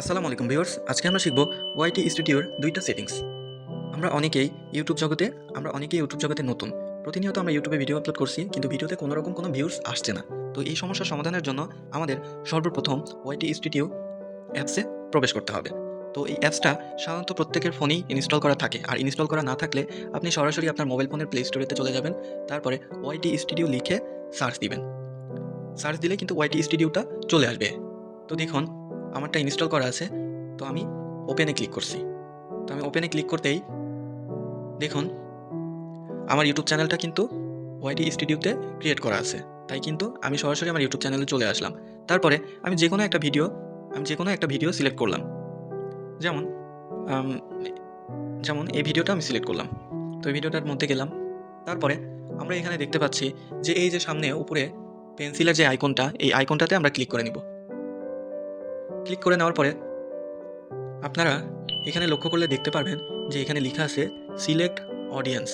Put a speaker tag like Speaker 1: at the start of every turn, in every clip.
Speaker 1: আসসালামু আলাইকুম ভিউয়ার্স, আজকে আমরা শিখব ওয়াইটি স্টুডিওর দুইটা সেটিংস। আমরা অনেকেই ইউটিউব জগতে নতুন। প্রতিনিয়ত আমরা ইউটিউবে ভিডিও আপলোড করছি, কিন্তু ভিডিওতে কোনো রকম কোনো ভিউজ আসছে না। তো এই সমস্যার সমাধানের জন্য আমাদের সর্বপ্রথম ওয়াইটি স্টুডিও অ্যাপসে প্রবেশ করতে হবে। তো এই অ্যাপসটা সাধারণত প্রত্যেকের ফোনেই ইনস্টল করা থাকে, আর ইনস্টল করা না থাকলে আপনি সরাসরি আপনার মোবাইল ফোনের প্লে স্টোরেতে চলে যাবেন। তারপরে ওয়াইটি স্টুডিও লিখে সার্চ দিবেন। সার্চ দিলে কিন্তু ওয়াইটি স্টুডিওটা চলে আসবে। তো দেখুন, আমারটা ইনস্টল করা আছে। তো আমি ওপেনে ক্লিক করছি। তো আমি ওপেনে ক্লিক করতেই দেখুন, আমার ইউটিউব চ্যানেলটা কিন্তু ওয়াইটি স্টুডিওতে ক্রিয়েট করা আছে। তাই কিন্তু আমি সরাসরি আমার ইউটিউব চ্যানেলে চলে আসলাম। তারপরে আমি যে কোনো একটা ভিডিও সিলেক্ট করলাম। যেমন আম যেমন এই ভিডিওটা আমি সিলেক্ট করলাম। তো এই ভিডিওটার মধ্যে গেলাম। তারপরে আমরা এখানে দেখতে পাচ্ছি যে এই যে সামনে উপরে পেন্সিলের যে আইকনটা, এই আইকনটাতে আমরা ক্লিক করে নিব। ক্লিক করে নেওয়ার পরে আপনারা এখানে লক্ষ্য করলে দেখতে পারবেন যে এখানে লেখা আছে সিলেক্ট অডিয়েন্স।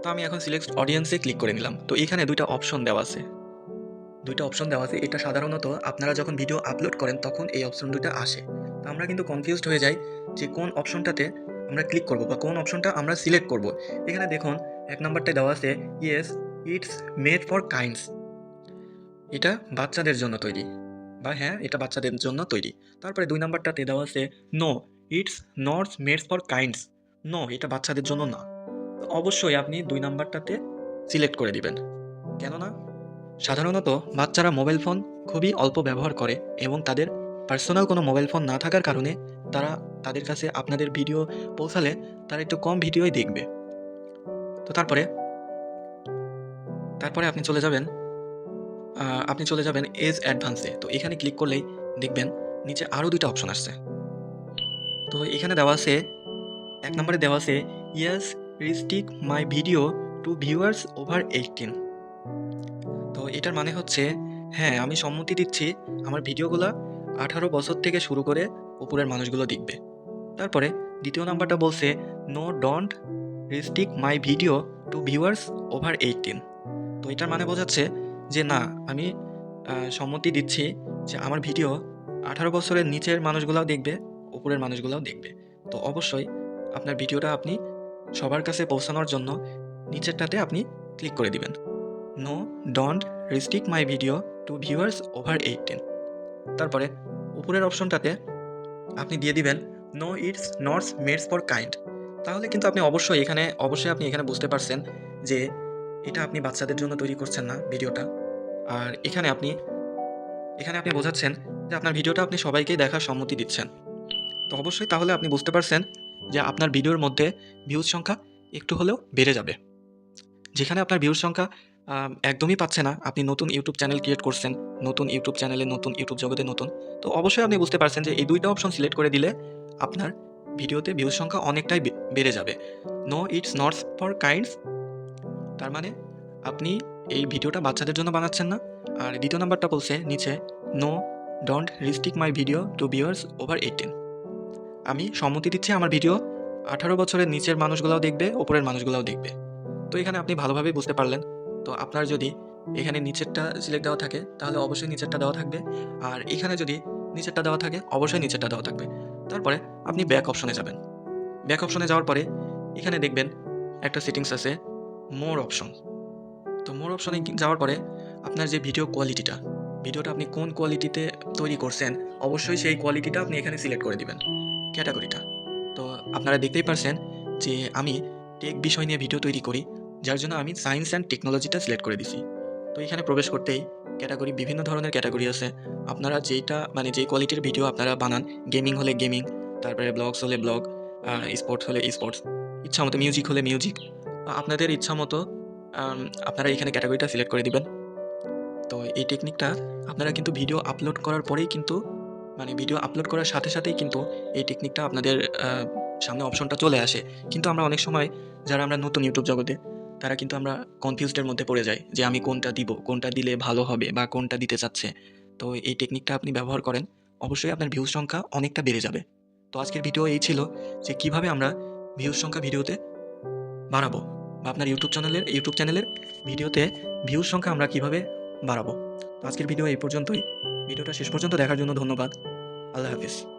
Speaker 1: তো আমি এখন সিলেক্ট অডিয়েন্সে ক্লিক করে নিলাম। তো এখানে দুইটা অপশন দেওয়া আছে। এটা সাধারণত আপনারা যখন ভিডিও আপলোড করেন তখন এই অপশন দুইটা আসে। তো আমরা কিন্তু কনফিউজড হয়ে যাই যে কোন অপশনটাতে আমরা ক্লিক করব বা কোন অপশনটা আমরা সিলেক্ট করব। এখানে দেখুন, ১ নাম্বারটায় দেওয়া আছে yes, it's made for kinds. এটা বাচ্চাদের জন্য তৈরি, বা হ্যাঁ, এটা বাচ্চাদের জন্য তৈরি। তারপরে ২ নাম্বারটাতে দেওয়া আছে no, it's not made for kids. No, এটা বাচ্চাদের জন্য না। তো অবশ্যই আপনি ২ নাম্বারটাতে সিলেক্ট করে দিবেন। কেননা সাধারণত বাচ্চারা মোবাইল ফোন খুবই অল্প ব্যবহার করে, এবং তাদের পার্সোনাল কোনো মোবাইল ফোন না থাকার কারণে তাদের কাছে আপনাদের ভিডিও পৌঁছালে তারা একটু কম ভিডিওই দেখবে। তো তারপরে তারপরে আপনি চলে যাবেন এজ অ্যাডভান্সে। তো এখানে ক্লিক করলেই দেখবেন নিচে আরও ২টা অপশন আসছে। তো এখানে দেওয়া আছে ১ নম্বরে দেওয়া আছে yes, restrict my video to viewers over 18। তো এটার মানে হচ্ছে, হ্যাঁ, আমি সম্মতি দিচ্ছি আমার ভিডিওগুলা 18 বছর থেকে শুরু করে উপরের মানুষগুলো দেখবে। তারপরে ২য় নাম্বারটা বলছে no, don't restrict my video to viewers over 18। তো এটার মানে বোঝাচ্ছে যে না, আমি সম্মতি দিচ্ছি যে আমার ভিডিও 18 বছরের নিচের মানুষগুলাও দেখবে, উপরের মানুষগুলাও দেখবে। তো অবশ্যই আপনার ভিডিওটা আপনি সবার কাছে পৌঁছানোর জন্য নিচেরটাতে আপনি ক্লিক করে দিবেন। No, don't restrict my video to viewers over 18। তারপরে উপরের অপশনটাতে আপনি দিয়ে দিবেন no, it's not made for কাইন্ড। তাহলে কিন্তু অবশ্যই আপনি এখানে বুঝতে পারছেন যে এটা আপনি বাচ্চাদের জন্য তৈরি করছেন না ভিডিওটা। আর এখানে আপনি বোঝাচ্ছেন যে আপনার ভিডিওটা আপনি সবাইকেই দেখার সম্মতি দিচ্ছেন। তো অবশ্যই তাহলে আপনি বুঝতে পারছেন যে আপনার ভিডিওর মধ্যে ভিউজ সংখ্যা একটু হলেও বেড়ে যাবে। যেখানে আপনার ভিউর সংখ্যা একদমই পাচ্ছে না, আপনি নতুন ইউটিউব চ্যানেল ক্রিয়েট করছেন, নতুন ইউটিউব চ্যানেলে নতুন, ইউটিউব জগতে নতুন। তো অবশ্যই আপনি বুঝতে পারছেন যে এই ২টা অপশন সিলেক্ট করে দিলে আপনার ভিডিওতে ভিউজ সংখ্যা অনেকটাই বেড়ে যাবে। No, it's not for kids, তার মানে আপনি এই ভিডিওটা বাচ্চাদের জন্য বানাচ্ছেন না। আর ২য় নাম্বারটা বলছে নিচে no, don't restrict my video to viewers over 18। আমি সম্মতি দিচ্ছি আমার ভিডিও 18 বছরের নিচের মানুষগুলাও দেখবে, উপরের মানুষগুলাও দেখবে। তো এখানে আপনি ভালোভাবেই বুঝতে পারলেন। তো আপনার যদি এখানে নিচেরটা সিলেক্ট দেওয়া থাকে তাহলে অবশ্যই নিচেরটা দেওয়া থাকবে, আর এখানে যদি নিচেরটা দেওয়া থাকে অবশ্যই নিচেরটা দেওয়া থাকবে। তারপরে আপনি ব্যাক অপশনে যাবেন। ব্যাক অপশনে যাওয়ার পরে এখানে দেখবেন একটা সেটিংস আছে মোর অপশন। তো মোর অপশনে যাওয়ার পরে আপনার যে ভিডিওটা আপনি কোন কোয়ালিটিতে তৈরি করছেন, অবশ্যই সেই কোয়ালিটিটা আপনি এখানে সিলেক্ট করে দিবেন, ক্যাটাগরিটা। তো আপনারা দেখতেই পারছেন যে আমি টেক বিষয় নিয়ে ভিডিও তৈরি করি, যার জন্য আমি সায়েন্স অ্যান্ড টেকনোলজিটা সিলেক্ট করে দিছি। তো এখানে প্রবেশ করতেই বিভিন্ন ধরনের ক্যাটাগরি আছে। আপনারা যেই কোয়ালিটির ভিডিও আপনারা বানান, গেমিং হলে গেমিং, তারপরে ব্লগস হলে ব্লগ, স্পোর্টস হলে স্পোর্টস, ইচ্ছা মতো মিউজিক হলে মিউজিক, আপনাদের ইচ্ছা মতো আপনারা এখানে ক্যাটাগরিটা সিলেক্ট করে দিবেন। তো এই টেকনিকটা আপনারা কিন্তু ভিডিও আপলোড করার পরেই কিন্তু, ভিডিও আপলোড করার সাথে সাথেই কিন্তু এই টেকনিকটা আপনাদের সামনে অপশনটা চলে আসে। কিন্তু আমরা অনেক সময়, যারা আমরা নতুন ইউটিউব জগতে, তারা কিন্তু আমরা কনফিউজডের মধ্যে পড়ে যাই যে আমি কোনটা দিব, কোনটা দিলে ভালো হবে, বা কোনটা দিতে চাচ্ছে। তো এই টেকনিকটা আপনি ব্যবহার করেন, অবশ্যই আপনার ভিউজ সংখ্যা অনেকটা বেড়ে যাবে। তো আজকের ভিডিও এই ছিল যে কিভাবে আমরা ভিউজ সংখ্যা ভিডিওতে বাড়াবো, বা আপনার ইউটিউব চ্যানেলের ভিডিওতে ভিউজ সংখ্যা আমরা কিভাবে বাড়াবো। তো আজকের ভিডিও এই পর্যন্তই। ভিডিওটা শেষ পর্যন্ত দেখার জন্য ধন্যবাদ। আল্লাহ হাফিজ।